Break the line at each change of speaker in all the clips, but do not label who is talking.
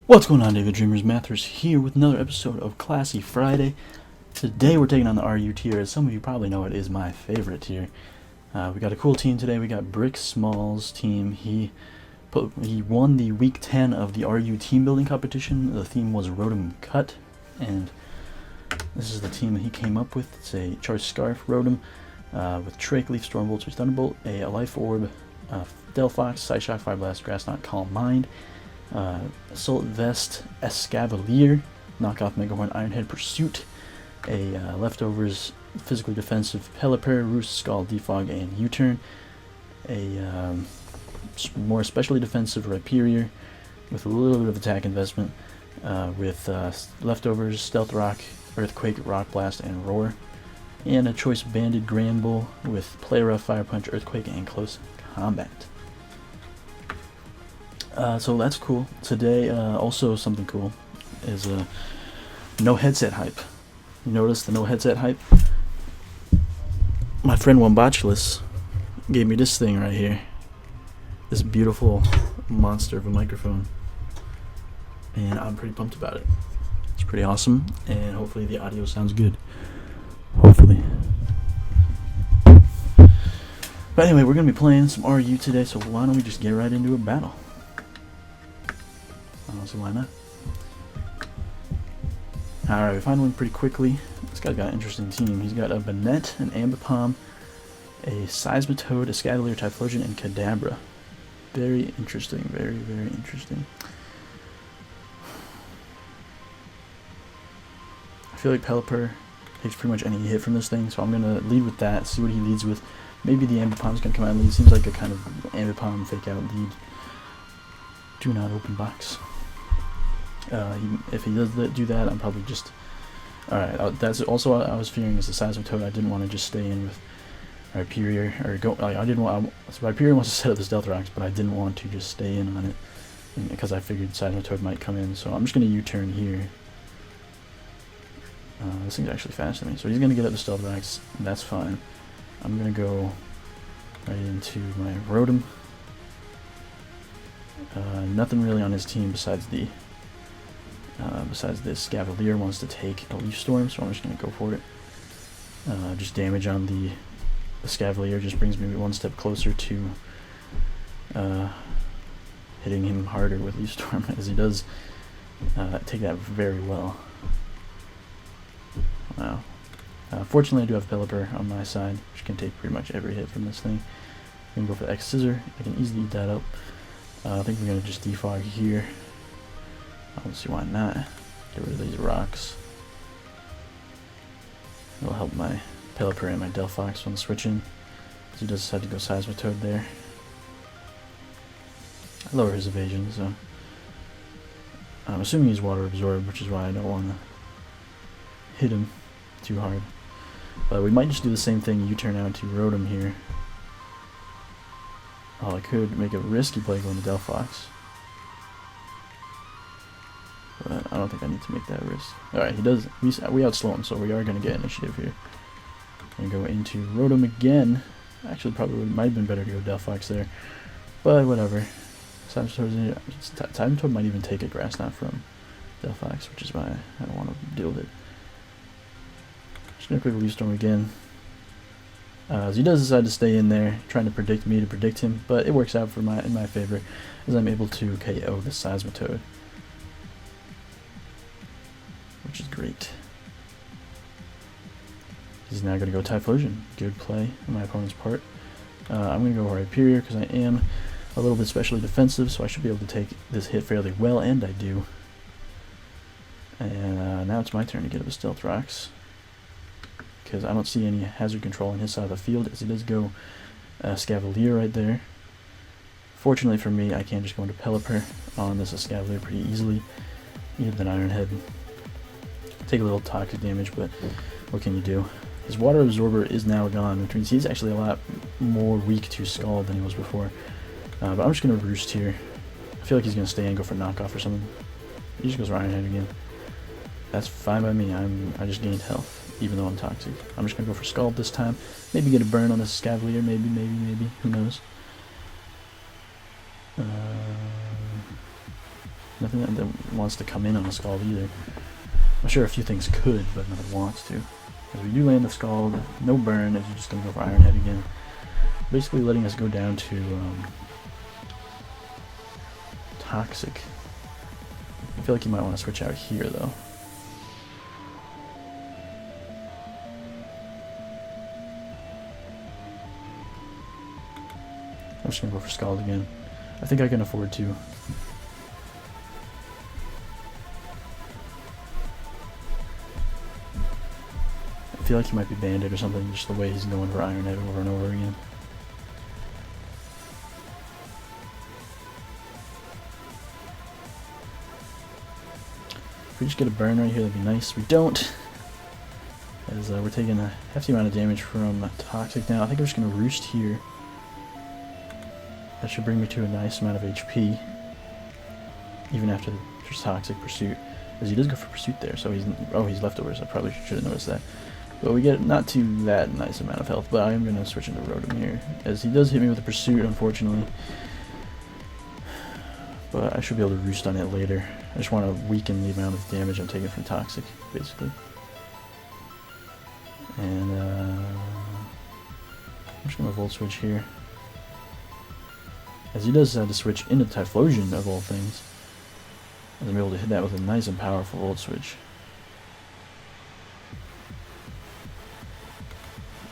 What's going on, Diggletdreamers? Mathers here with another episode of Classy Friday. Today we're taking on the RU tier. As some of you probably know, it is my favorite tier. We got a cool team today. We got Brick Small's team. He won the week 10 of the RU team building competition. The theme was Rotom Cut, and this is the team that he came up with. It's a Charged Scarf Rotom with Drake, Leaf, Stormbolt, Swiss Thunderbolt, a Life Orb, Delphox, Psyshock, Fire Blast, Grass Knot, Calm Mind, Assault Vest, Escavalier, Knockoff Megahorn, Ironhead Pursuit, a Leftovers Physically Defensive Pelipper, Roost, Skull, Defog, and U-Turn, a more specially defensive Rhyperior with a little bit of attack investment, with Leftovers, Stealth Rock, Earthquake, Rock Blast, and Roar, and a Choice Banded Granbull with Play Rough, Fire Punch, Earthquake, and Close Combat. So that's cool. Today, also something cool is no headset hype. You notice the no headset hype? My friend Wombotulus gave me this thing right here. This beautiful monster of a microphone. And I'm pretty pumped about it. It's pretty awesome, and hopefully the audio sounds good. Hopefully. But anyway, we're going to be playing some RU today, so why don't we just get right into a battle? I don't see why not. Alright, we find one pretty quickly. This guy's got an interesting team. He's got a Banette, an Ambipom, a Seismitoad, a Scavalier, Typhlosion, and Kadabra. Very interesting, very, very interesting. I feel like Pelipper takes pretty much any hit from this thing, so I'm going to lead with that, see what he leads with. Maybe the Ambipom's going to come out and lead. Seems like a kind of Ambipom fake out lead. Do not open box. If he does do that, I'm probably just... Alright, that's also what I was fearing is the Seismitoad. I didn't want to just stay in with Rhyperior, or go... I didn't want... Rhyperior wants to set up the Stealth Rocks, but I didn't want to just stay in on it, because I figured Seismitoad might come in, so I'm just going to U-turn here. This thing's actually faster than me, so he's going to get up the Stealth Rocks, and that's fine. I'm going to go right into my Rotom. Nothing really on his team besides this Scavalier wants to take a Leaf Storm, so I'm just going to go for it. Just damage on the Scavalier just brings me one step closer to hitting him harder with Leaf Storm, as he does take that very well. Wow. Fortunately, I do have Pelipper on my side, which can take pretty much every hit from this thing. I'm going to go for the X-Scissor. I can easily eat that up. I think we're going to just defog here. I don't see why not. Get rid of these rocks. It'll help my Pelipper and my Delphox when switching. So he does decide to go Seismitoad there. I lower his evasion, so I'm assuming he's Water Absorbed, which is why I don't want to hit him too hard. But we might just do the same thing, U-turn out to Rotom here. Oh, I could make a risky play going to Delphox. But I don't think I need to make that risk. Alright, he does. We outslow him, so we are going to get initiative here. Going to go into Rotom again. Actually, probably might have been better to go Delphox there. But whatever. Seismitoad might even take a Grass Knot from Delphox, which is why I don't want to deal with it. Just going to quick Leaf Storm again. So he does decide to stay in there, trying to predict me to predict him, but it works out in my favor, as I'm able to KO the Seismitoad, which is great. He's now going to go Typhlosion. Good play on my opponent's part. I'm going to go Rhyperior because I am a little bit specially defensive, so I should be able to take this hit fairly well, and I do. And now it's my turn to get up the Stealth Rocks, because I don't see any hazard control on his side of the field, as he does go Scavalier right there. Fortunately for me, I can just go into Pelipper on this Scavalier pretty easily. Even an Ironhead. Take a little toxic damage, but what can you do? His Water Absorber is now gone, which means he's actually a lot more weak to Scald than he was before. But I'm just going to Roost here. I feel like he's going to stay and go for Knockoff or something. He just goes for Ironhead again. That's fine by me. I just gained health, even though I'm toxic. I'm just going to go for Scald this time. Maybe get a burn on this Scavalier. Maybe. Who knows? Nothing that wants to come in on the Scald either. I'm sure a few things could, but nothing wants to. As we do land the Scald, no burn, as you're just going to go for Iron Head again. Basically letting us go down to Toxic. I feel like you might want to switch out here though. I'm just going to go for Scald again. I think I can afford to. I feel like he might be banded or something, just the way he's going for Iron Head over and over again. If we just get a burn right here, that'd be nice. We don't, as we're taking a hefty amount of damage from Toxic now. I think we're just going to Roost here. That should bring me to a nice amount of HP, even after the Toxic Pursuit, as he does go for Pursuit there, so he's leftovers. I probably should have noticed that. But we get not too that nice amount of health, but I am going to switch into Rotom here, as he does hit me with a Pursuit, unfortunately. But I should be able to Roost on it later. I just want to weaken the amount of damage I'm taking from Toxic, basically. And I'm just going to Volt Switch here. As he does to switch into Typhlosion, of all things. As I'm able to hit that with a nice and powerful Volt Switch.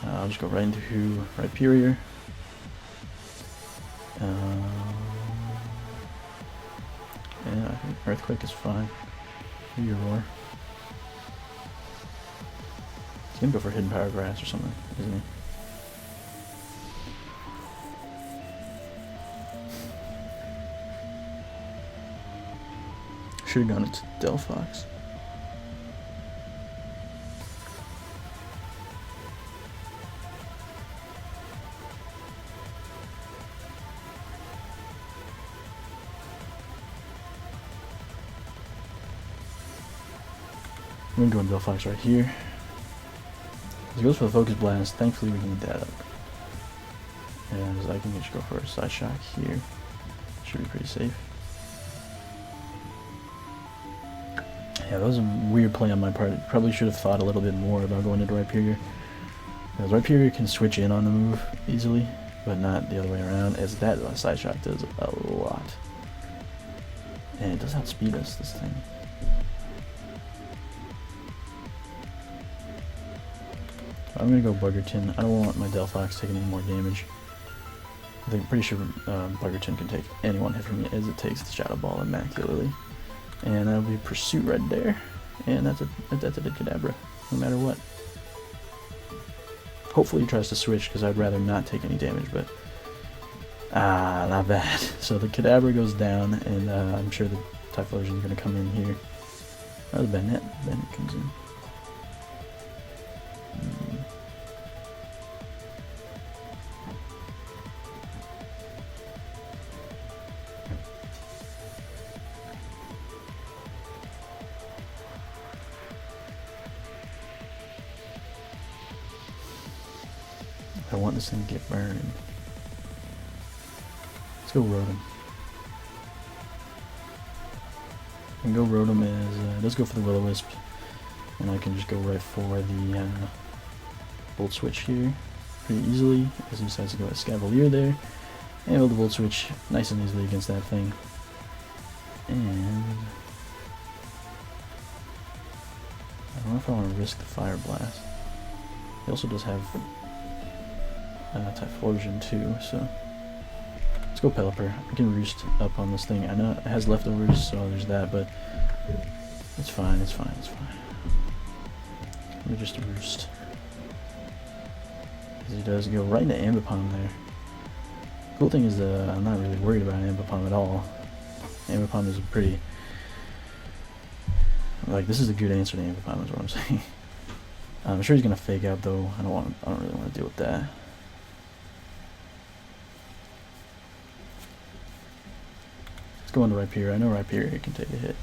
I'll just go right into Rhyperior. Yeah, I think Earthquake is fine. Roar. He's gonna go for Hidden Power Grass or something, isn't he? Should have gone into Delphox. I'm gonna go in Delphox right here. He goes for the Focus Blast. Thankfully, we can eat that up. And I can just go for a Side Shock here. Should be pretty safe. Yeah, that was a weird play on my part. Probably should have thought a little bit more about going into Rhyperior. Because Rhyperior can switch in on the move easily, but not the other way around, as that Side Shock does a lot. And it does outspeed us, this thing. I'm gonna go Buggerton. I don't want my Delphox taking any more damage. I'm pretty sure Buggerton can take any one hit from me, as it takes the Shadow Ball immaculately. And that'll be Pursuit right there. And that's a Kadabra, no matter what. Hopefully he tries to switch, because I'd rather not take any damage, but... not bad. So the Kadabra goes down, and I'm sure the Typhlosion is going to come in here. Oh, the Bennett comes in. I want this thing to get burned. Let's go Rotom. And go Rotom as let's go for the Will-O-Wisp, and I can just go right for the Volt Switch here pretty easily, as he decides to go with Scavalier there, and able to Volt Switch nice and easily against that thing. And I don't know if I want to risk the Fire Blast. He also does have Typhlosion too, so let's go Pelipper. I can Roost up on this thing. I know it has leftovers, so there's that, but it's fine, it's fine, it's fine. Let me just Roost. Because he does go right into Ambipom there. Cool thing is I'm not really worried about Ambipom at all. Ambipom is a pretty... Like, this is a good answer to Ambipom is what I'm saying. I'm sure he's going to Fake Out though. I don't really want to deal with that. Go into Rhyperior. I know Rhyperior can take a hit.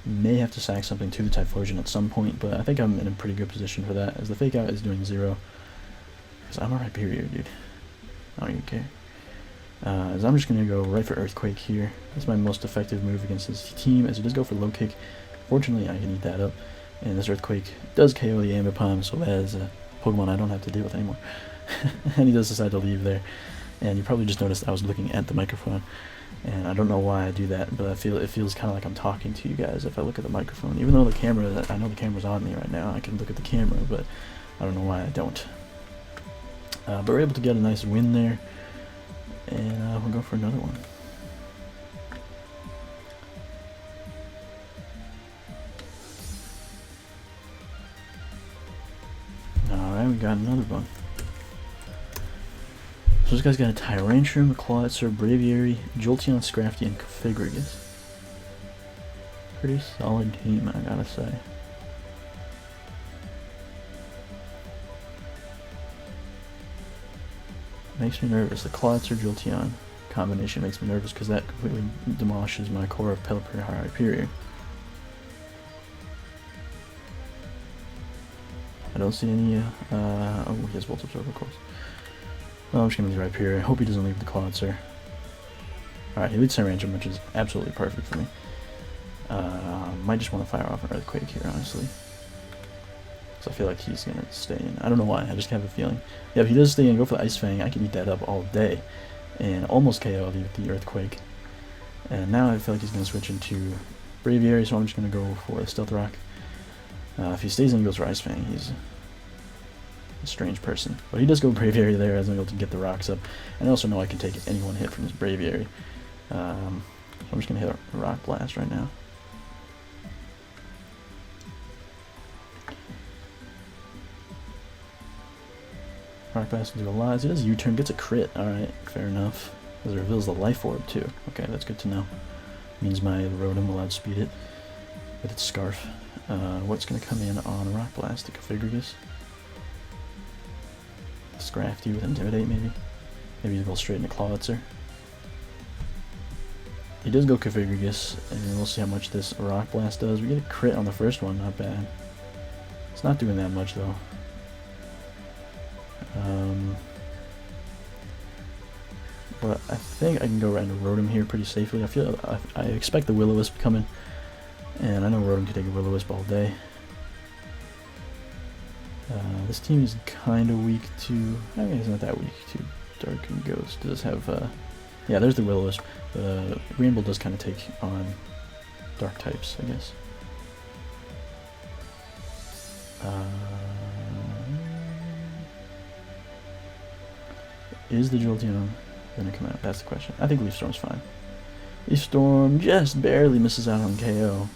May have to sack something to the Typhlosion at some point, but I think I'm in a pretty good position for that, as the Fake Out is doing 0. Because I'm a Rhyperior, dude. I don't even care. As I'm just going to go right for Earthquake here. That's my most effective move against this team, as he does go for low kick. Fortunately, I can eat that up. And this Earthquake does KO the Ambipom, so that is a Pokemon I don't have to deal with anymore. And he does decide to leave there. And you probably just noticed I was looking at the microphone. And I don't know why I do that, but it feels kind of like I'm talking to you guys if I look at the microphone. Even though the camera, I know the camera's on me right now, I can look at the camera, but I don't know why I don't. But we're able to get a nice win there. And we'll go for another one. Alright, we got another one. So this guy's got a Tyrantrum, a Clawitzer, Braviary, Jolteon, Scrafty, and Configuragus. Pretty solid team, I gotta say. Makes me nervous. The Clawitzer Jolteon combination makes me nervous because that completely demolishes my core of Pelipper Hyperior. I don't see any, oh, he has Volt Absorb, of course. Well, I'm just going to leave Hyperior. I hope he doesn't leave the Clawitzer. Alright, he leads Tyrantrum, which is absolutely perfect for me. Might just want to fire off an Earthquake here, honestly. So I feel like he's going to stay in. I don't know why, I just have a feeling. Yeah, if he does stay in, go for the Ice Fang, I can eat that up all day. And almost KO the Earthquake. And now I feel like he's going to switch into Braviary, so I'm just going to go for the Stealth Rock. If he stays in and goes for Ice Fang, he's a strange person. But he does go Braviary there, as I'm able to get the rocks up. And I also know I can take any one hit from this Braviary. So I'm just going to hit a Rock Blast right now. Rock Blast can do a lot. He does a U-turn, gets a crit. Alright, fair enough. Because it reveals the Life Orb too. Okay, that's good to know. Means my Rotom will outspeed it with its Scarf. What's going to come in on Rock Blast? The Configuragus? Scrafty with Intimidate, maybe? Maybe he'll go straight into Clawitzer. He does go Configuragus, and we'll see how much this Rock Blast does. We get a crit on the first one, not bad. It's not doing that much, though. But I think I can go right into Rotom here pretty safely. I expect the Will-O-Wisp coming, and I know Rotom can take a Will-O-Wisp all day. This team is kind of weak to... I mean, it's not that weak to Dark and Ghost. Does have... yeah, there's the Will-O-Wisp. The Rainbow does kind of take on Dark types, I guess. Is the Jolteon going to come out? That's the question. I think Leaf Storm's fine. Leaf Storm just barely misses out on KO.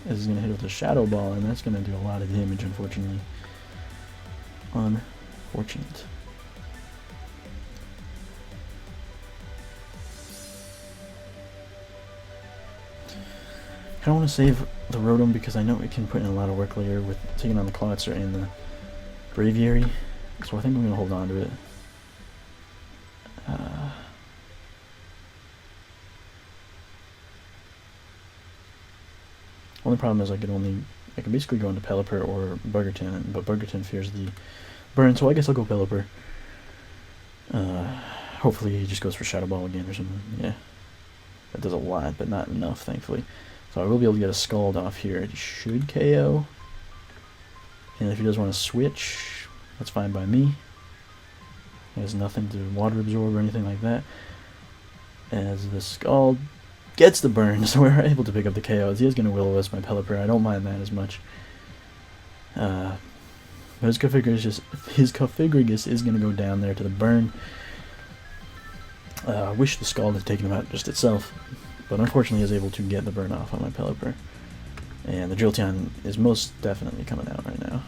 As he's going to hit with a Shadow Ball, and that's going to do a lot of damage, unfortunately. Unfortunate. I don't want to save the Rotom because I know it can put in a lot of work later with taking on the Clawitzer and the Braviary. So I think I'm going to hold on to it. Only problem is I can basically go into Pelipper or Buggerton, but Buggerton fears the burn, so I guess I'll go Pelipper. Hopefully he just goes for Shadow Ball again or something. Yeah, that does a lot, but not enough, thankfully. So I will be able to get a Scald off here. It should KO. And if he does want to switch, that's fine by me. He has nothing to Water Absorb or anything like that. As the Scald gets the burn, so we're able to pick up the KOs. He is going to Will-O-Wisp my Pelipper. I don't mind that as much. But his Configuragus is going to go down there to the burn. I wish the Scald had taken him out just itself, but unfortunately he is able to get the burn off on my Pelipper. And the Jolteon is most definitely coming out right now.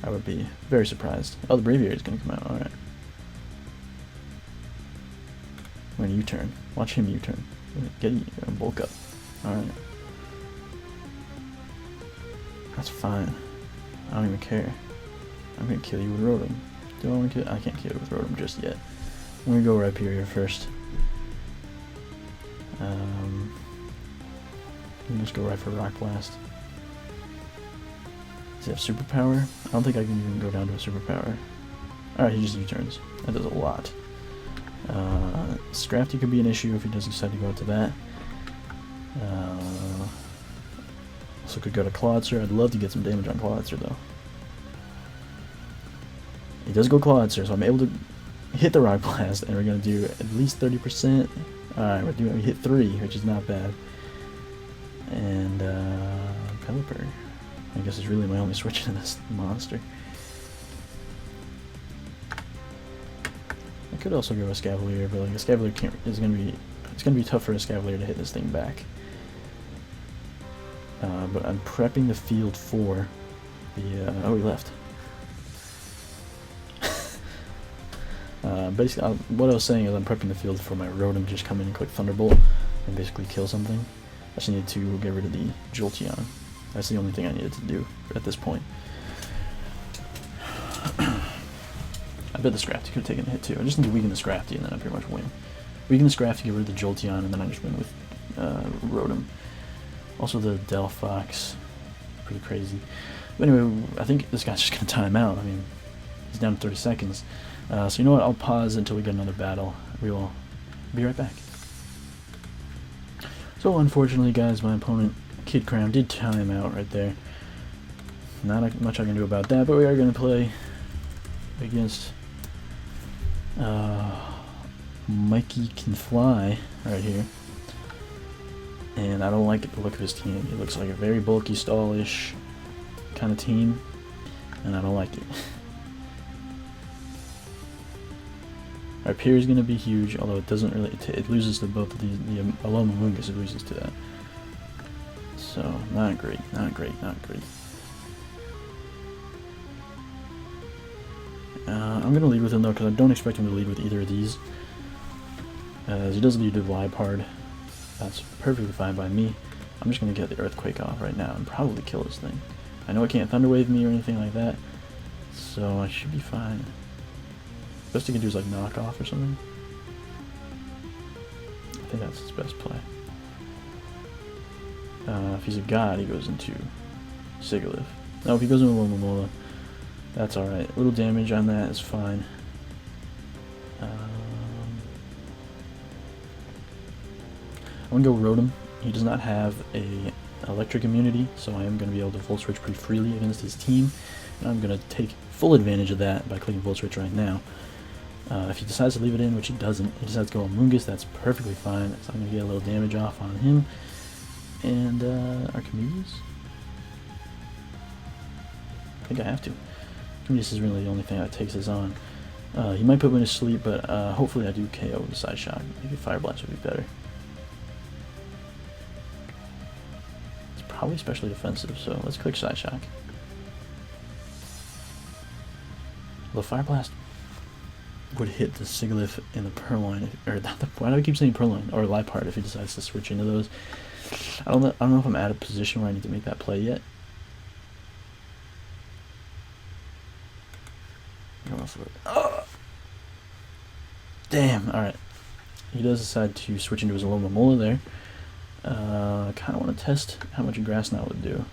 I would be very surprised. Oh, the Braviary is going to come out. Alright. I'm going to U-turn. Watch him U-turn. Get a bulk up. Alright. That's fine. I don't even care. I'm going to kill you with Rotom. Do I want to kill? I can't kill you with Rotom just yet. I'm going to go Hyperior first. Let me just go right for Rock Blast. Does he have Superpower? I don't think I can even go down to a Superpower. Alright, he just U-turns. That does a lot. Scrafty could be an issue if he does decide to go to that. Also could go to Clawitzer. I'd love to get some damage on Clawitzer though. He does go Clawitzer, so I'm able to hit the Rock Blast, and we're going to do at least 30%. Alright, we hit 3, which is not bad. And, Pelipper. I guess is really my only switch in this monster. I could also go a Scavalier, but like a Scavalier it's gonna be tough for a Scavalier to hit this thing back. But I'm prepping the field for the oh, he left. Basically, what I was saying is I'm prepping the field for my Rotom to just come in and click Thunderbolt and basically kill something. I just needed to get rid of the Jolteon. That's the only thing I needed to do at this point. I bet the Scrafty could have taken a hit too. I just need to weaken the Scrafty and then I pretty much win. Weaken the Scrafty, get rid of the Jolteon, and then I just win with Rotom. Also the Delphox, pretty crazy. But anyway, I think this guy's just going to time out. I mean, he's down to 30 seconds. So you know what, I'll pause until we get another battle. We will be right back. So unfortunately guys, my opponent, Kid Crown, did time out right there. Not much I can do about that, but we are going to play against Mikey Can Fly right here. And I don't like the look of his team. He looks like a very bulky, stallish kind of team, and I don't like it. Our Pier is going to be huge, although it doesn't really. It loses to both of these. The Alomomungus, it loses to that. So not great, not great, not great. I'm going to lead with him though, because I don't expect him to lead with either of these. As he does lead with Liepard. That's perfectly fine by me. I'm just going to get the Earthquake off right now and probably kill this thing. I know it can't Thunder Wave me or anything like that, so I should be fine. Best he can do is like knock off or something. I think that's his best play. If he's a god, he goes into Sigilyph. No, if he goes into Alomomola, that's alright. A little damage on that is fine. I'm going to go Rotom. He does not have a electric immunity, so I am going to be able to Volt Switch pretty freely against his team. And I'm going to take full advantage of that by clicking Volt Switch right now. If he decides to leave it in, which he doesn't, he decides to go on Mungus, that's perfectly fine. So I'm going to get a little damage off on him. And Archimedes? I think I have to. Archimedes is really the only thing that takes us on. He might put me to sleep, but hopefully I do KO with Side Shock. Maybe Fire Blast would be better. It's probably especially defensive, so let's click Side Shock. The Fire Blast would hit the Sigilyph in the Purloin, or why do I keep saying Purloin, or Liepard if he decides to switch into those. I don't know if I'm at a position where I need to make that play yet. Oh! Damn, alright. He does decide to switch into his Alomomola there. I kind of want to test how much a Grass Knot would do.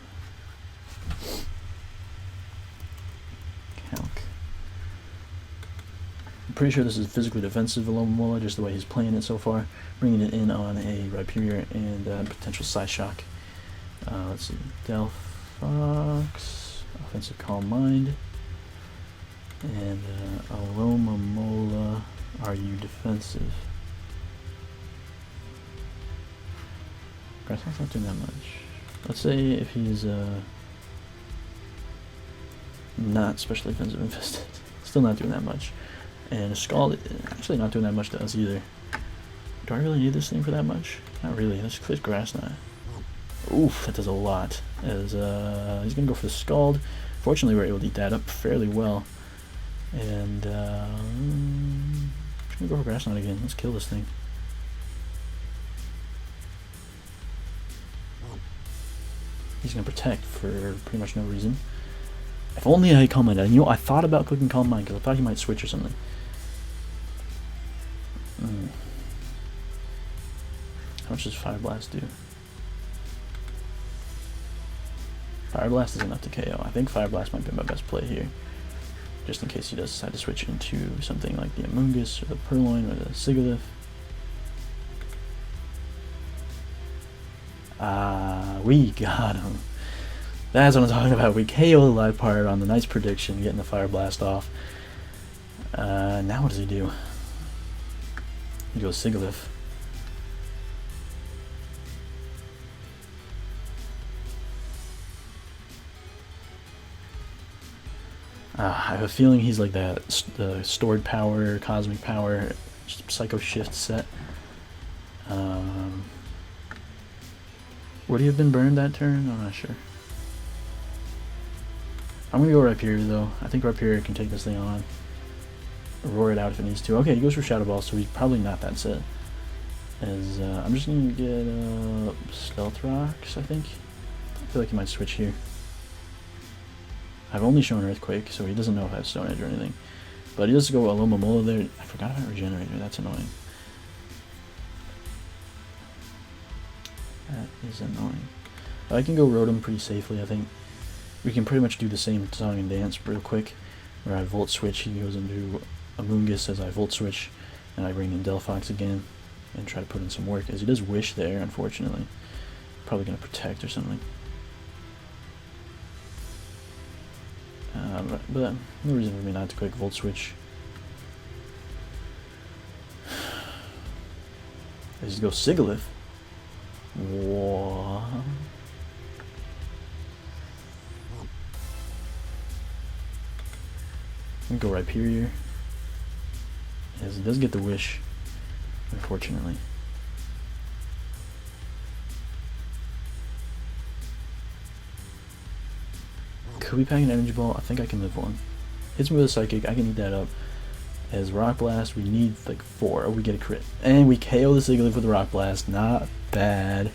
Calc. I'm pretty sure this is physically defensive Alomomola, just the way he's playing it so far. Bringing it in on a Rhyperior and potential Psyshock. Let's see. Delphox, Offensive Calm Mind. And Alomomola, are you defensive? Grassland's not doing that much. Let's say if he's not specially defensive infested, still not doing that much. And Scald, actually not doing that much to us either. Do I really need this thing for that much? Not really. Let's click Grass Knot. Oof, that does a lot. As he's gonna go for the Scald. Fortunately, we're able to eat that up fairly well. And I'm gonna go for Grass Knot again. Let's kill this thing. He's gonna protect for pretty much no reason. If only I Calm Mind. You know, I thought about clicking Calm Mind because I thought he might switch or something. How much does Fire Blast do? Fire Blast is enough to KO. I think Fire Blast might be my best play here. just in case he does decide to switch into something like the Amoonguss or the Purloin or the Sigalith. We got him. That's what I'm talking about. We KO the live part on the nice prediction, getting the Fire Blast off. Now what does he do? He goes Sigalith. I have a feeling he's like that stored power, cosmic power, psycho shift set. Would he have been burned that turn? I'm not sure. I'm gonna go Rhyperior though. I think Rhyperior can take this thing on. Roar it out if it needs to. Okay, he goes for Shadow Ball, so he's probably not that set. As I'm just gonna get Stealth Rocks, I think. I feel like he might switch here. I've only shown Earthquake, so he doesn't know if I have Stone Edge or anything. But he does go Alomomola there. I forgot about Regenerator, that's annoying. That is annoying. I can go Rotom pretty safely, I think. We can pretty much do the same Song and Dance real quick, where I Volt Switch, he goes into Amoonguss as I Volt Switch, and I bring in Delphox again, and try to put in some work, as he does Wish there, unfortunately. Probably going to Protect or something. But no reason for me not to quick Volt Switch. Let's go Sigalith. What? I'm gonna go Rhyperior. Yes, it does get the Wish, unfortunately. Could we pack an Energy Ball? I think I can live one. Hits me with a Psychic, I can eat that up. As Rock Blast, we need like 4. Oh, we get a crit. And we KO the Sigalith with a Rock Blast. Not bad.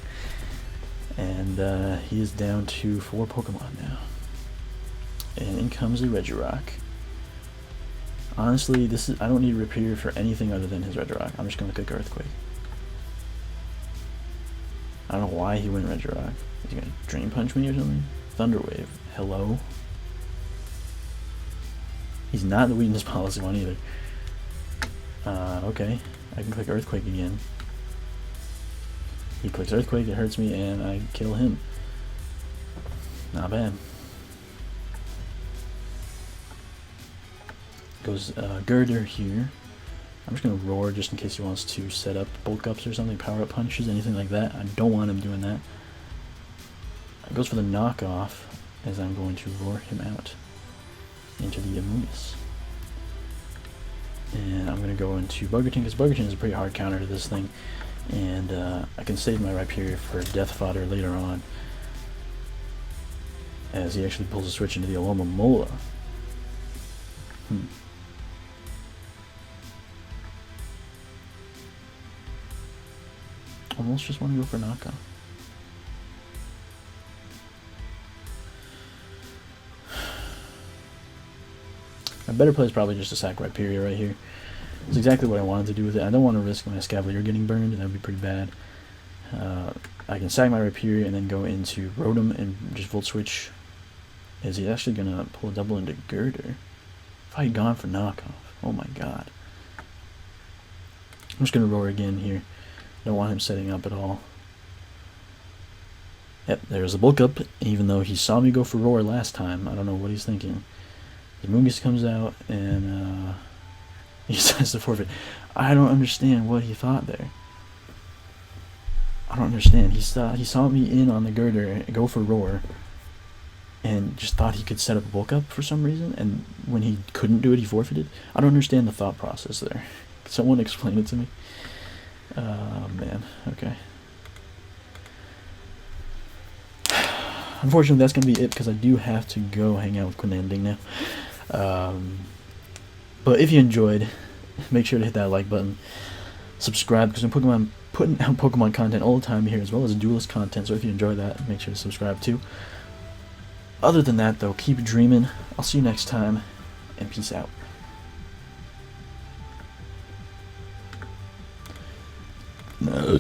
And he is down to 4 Pokemon now. And in comes a Regirock. Honestly, I don't need Rhyperior for anything other than his Regirock. I'm just going to click Earthquake. I don't know why he went Regirock. Is he going to Drain Punch me or something? Thunder Wave. Hello? He's not the Weakness Policy one either. Okay. I can click Earthquake again. He clicks Earthquake, it hurts me, and I kill him. Not bad. Goes Girder here. I'm just going to Roar just in case he wants to set up Bulk Ups or something, Power Up Punches, anything like that. I don't want him doing that. It goes for the knockoff, as I'm going to Roar him out into the Amoonguss. And I'm going to go into Buggerton, because Buggerton is a pretty hard counter to this thing. And I can save my Rhyperior for Death Fodder later on, as he actually pulls a switch into the Alomomola. Almost just want to go for knockoff. My better play is probably just to sack Rhyperior right here. It's exactly what I wanted to do with it. I don't want to risk my Escavalier getting burned, that would be pretty bad. I can sack my Rhyperior and then go into Rotom and just Volt Switch. Is he actually going to pull a double into Girder? If I had gone for knockoff, oh my god. I'm just going to Roar again here. Don't want him setting up at all. Yep, there's a Bulk Up, even though he saw me go for Roar last time. I don't know what he's thinking. The Amoonguss comes out, and he decides to forfeit. I don't understand what he thought there. I don't understand. He saw me in on the Girder, go for Roar, and just thought he could set up a Bulk Up for some reason, and when he couldn't do it, he forfeited. I don't understand the thought process there. Can someone explain it to me? Man, okay. Unfortunately, that's going to be it, because I do have to go hang out with Quinanding now. But if you enjoyed, make sure to hit that like button. Subscribe, because I'm putting out Pokemon content all the time here, as well as Duelist content, so if you enjoy that, make sure to subscribe too. Other than that, though, keep dreaming. I'll see you next time, and peace out. No.